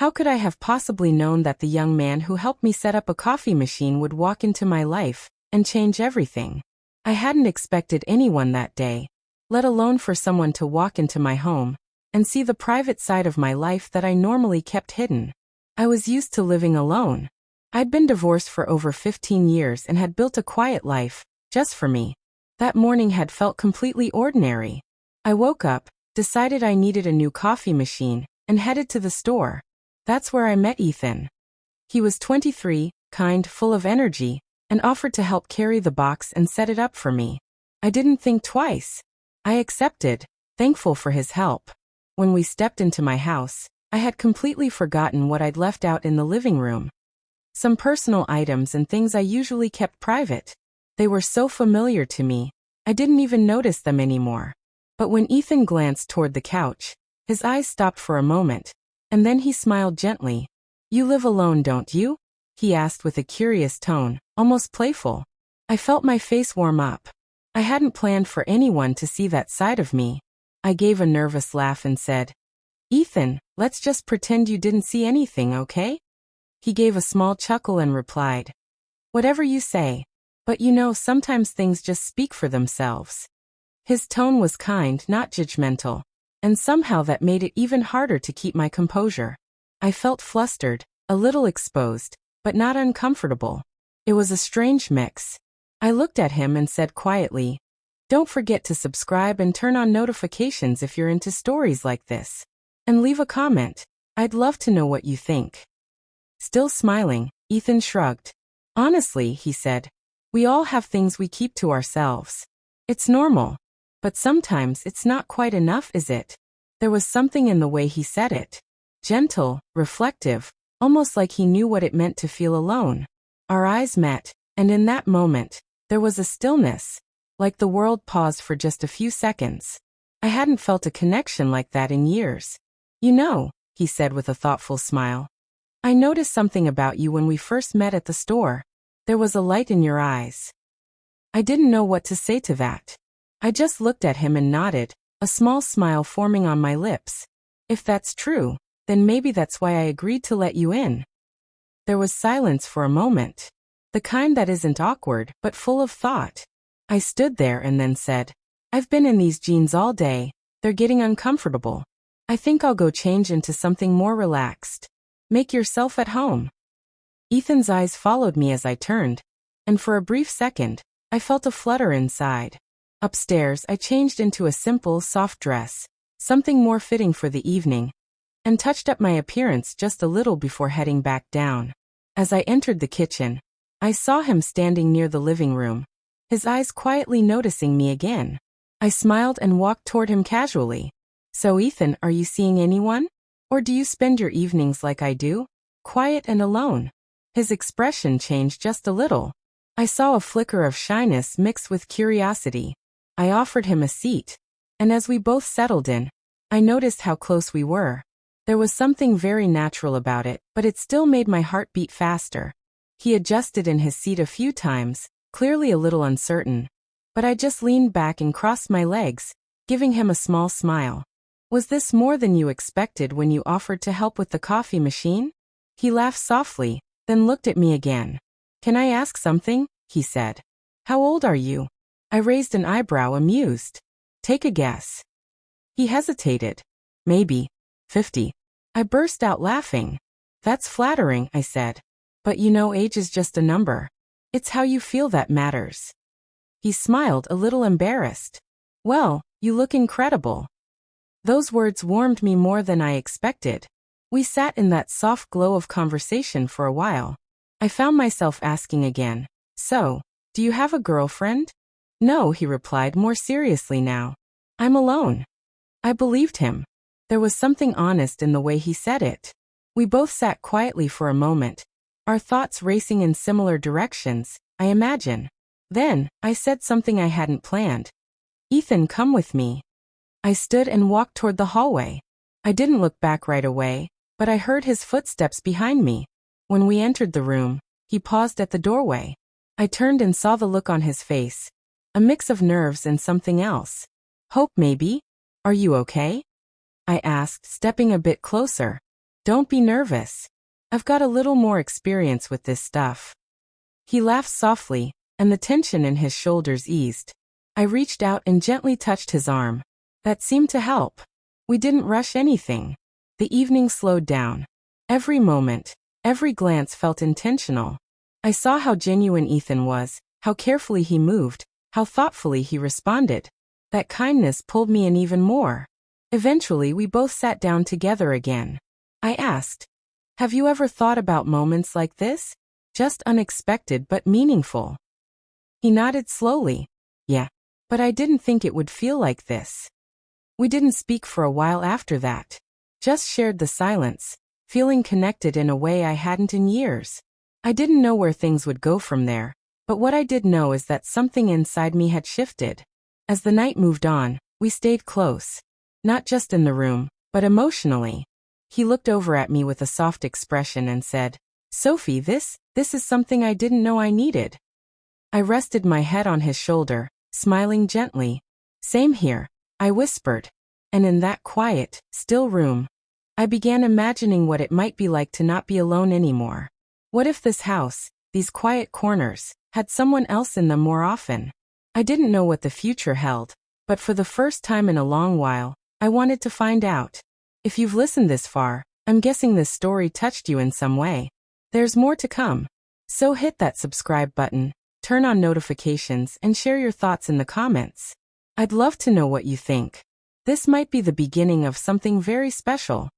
How could I have possibly known that the young man who helped me set up a coffee machine would walk into my life and change everything? I hadn't expected anyone that day, let alone for someone to walk into my home and see the private side of my life that I normally kept hidden. I was used to living alone. I'd been divorced for over 15 years and had built a quiet life, just for me. That morning had felt completely ordinary. I woke up, decided I needed a new coffee machine, and headed to the store. That's where I met Ethan. He was 23, kind, full of energy, and offered to help carry the box and set it up for me. I didn't think twice. I accepted, thankful for his help. When we stepped into my house, I had completely forgotten what I'd left out in the living room. Some personal items and things I usually kept private. They were so familiar to me, I didn't even notice them anymore. But when Ethan glanced toward the couch, his eyes stopped for a moment, and then he smiled gently. "You live alone, don't you?" he asked with a curious tone, almost playful. I felt my face warm up. I hadn't planned for anyone to see that side of me. I gave a nervous laugh and said, "Ethan, let's just pretend you didn't see anything, okay?" He gave a small chuckle and replied, "Whatever you say. But you know, sometimes things just speak for themselves." His tone was kind, not judgmental, and somehow that made it even harder to keep my composure. I felt flustered, a little exposed, but not uncomfortable. It was a strange mix. I looked at him and said quietly, "Don't forget to subscribe and turn on notifications if you're into stories like this. And leave a comment. I'd love to know what you think." Still smiling, Ethan shrugged. "Honestly," he said, "we all have things we keep to ourselves. It's normal. But sometimes it's not quite enough, is it?" There was something in the way he said it. Gentle, reflective, almost like he knew what it meant to feel alone. Our eyes met, and in that moment, there was a stillness, like the world paused for just a few seconds. I hadn't felt a connection like that in years. "You know," he said with a thoughtful smile, "I noticed something about you when we first met at the store. There was a light in your eyes." I didn't know what to say to that. I just looked at him and nodded, a small smile forming on my lips. "If that's true, then maybe that's why I agreed to let you in." There was silence for a moment. The kind that isn't awkward, but full of thought. I stood there and then said, "I've been in these jeans all day. They're getting uncomfortable. I think I'll go change into something more relaxed. Make yourself at home." Ethan's eyes followed me as I turned, and for a brief second, I felt a flutter inside. Upstairs, I changed into a simple, soft dress, something more fitting for the evening, and touched up my appearance just a little before heading back down. As I entered the kitchen, I saw him standing near the living room, his eyes quietly noticing me again. I smiled and walked toward him casually. "So Ethan, are you seeing anyone? Or do you spend your evenings like I do, quiet and alone?" His expression changed just a little. I saw a flicker of shyness mixed with curiosity. I offered him a seat, and as we both settled in, I noticed how close we were. There was something very natural about it, but it still made my heart beat faster. He adjusted in his seat a few times, clearly a little uncertain, but I just leaned back and crossed my legs, giving him a small smile. "Was this more than you expected when you offered to help with the coffee machine?" He laughed softly, then looked at me again. "Can I ask something?" he said. "How old are you?" I raised an eyebrow, amused. "Take a guess." He hesitated. "Maybe 50. I burst out laughing. "That's flattering," I said. "But you know, age is just a number. It's how you feel that matters." He smiled, a little embarrassed. "Well, you look incredible." Those words warmed me more than I expected. We sat in that soft glow of conversation for a while. I found myself asking again, "So, do you have a girlfriend?" "No," he replied more seriously now. "I'm alone." I believed him. There was something honest in the way he said it. We both sat quietly for a moment, our thoughts racing in similar directions, I imagine. Then, I said something I hadn't planned. "Ethan, come with me." I stood and walked toward the hallway. I didn't look back right away, but I heard his footsteps behind me. When we entered the room, he paused at the doorway. I turned and saw the look on his face. A mix of nerves and something else. "Hope, maybe? Are you okay?" I asked, stepping a bit closer. Don't be nervous. I've got a little more experience with this stuff. He laughed softly, and the tension in his shoulders eased. I reached out and gently touched his arm. That seemed to help. We didn't rush anything. The evening slowed down. Every moment, every glance felt intentional. I saw how genuine Ethan was, how carefully he moved, how thoughtfully he responded. That kindness pulled me in even more. Eventually, we both sat down together again. I asked, "Have you ever thought about moments like this? Just unexpected but meaningful." He nodded slowly. "Yeah, but I didn't think it would feel like this." We didn't speak for a while after that. Just shared the silence, feeling connected in a way I hadn't in years. I didn't know where things would go from there, but what I did know is that something inside me had shifted. As the night moved on, we stayed close. Not just in the room, but emotionally. He looked over at me with a soft expression and said, "Sophie, this is something I didn't know I needed." I rested my head on his shoulder, smiling gently. "Same here," I whispered. And in that quiet, still room, I began imagining what it might be like to not be alone anymore. What if this house, these quiet corners, had someone else in them more often? I didn't know what the future held, but for the first time in a long while, I wanted to find out. If you've listened this far, I'm guessing this story touched you in some way. There's more to come. So hit that subscribe button, turn on notifications, and share your thoughts in the comments. I'd love to know what you think. This might be the beginning of something very special.